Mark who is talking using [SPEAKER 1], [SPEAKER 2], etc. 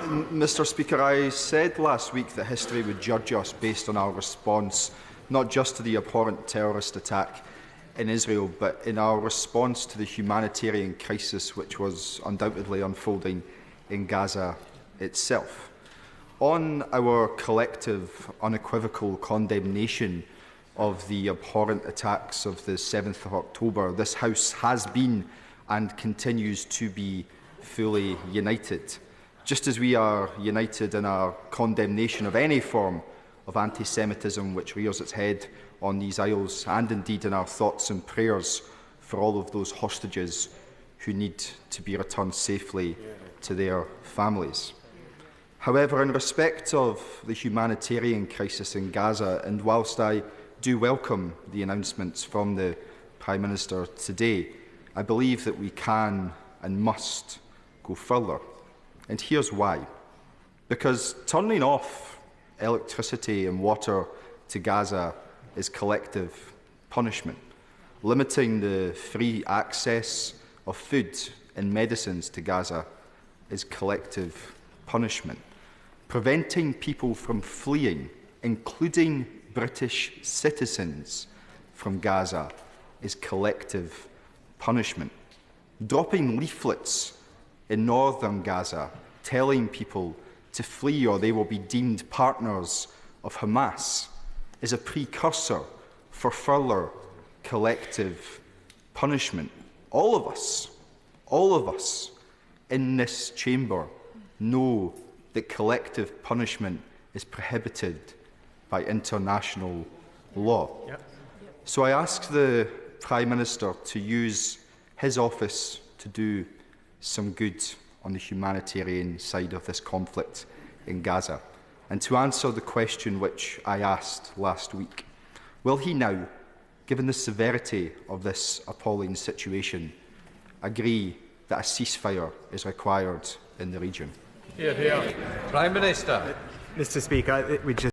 [SPEAKER 1] Mr. Speaker, I said last week that history would judge us based on our response, not just to the abhorrent terrorist attack in Israel, but in our response to the humanitarian crisis which was undoubtedly unfolding in Gaza itself. On our collective, unequivocal condemnation of the abhorrent attacks of the 7th of October, this House has been and continues to be fully united. Just as we are united in our condemnation of any form of anti-Semitism which rears its head on these isles, and indeed in our thoughts and prayers for all of those hostages who need to be returned safely to their families. However, in respect of the humanitarian crisis in Gaza, and whilst I do welcome the announcements from the Prime Minister today, I believe that we can and must go further. And here's why. Because turning off electricity and water to Gaza is collective punishment. Limiting the free access of food and medicines to Gaza is collective punishment. Preventing people from fleeing, including British citizens, from Gaza is collective punishment. Dropping leaflets in northern Gaza telling people to flee or they will be deemed partners of Hamas is a precursor for further collective punishment. All of us in this chamber know that collective punishment is prohibited by international law. So I ask the Prime Minister to use his office to do some good on the humanitarian side of this conflict in Gaza, and to answer the question which I asked last week. Will he now, given the severity of this appalling situation, agree that a ceasefire is required in the region?
[SPEAKER 2] Prime Minister.
[SPEAKER 3] Mr. Speaker, we just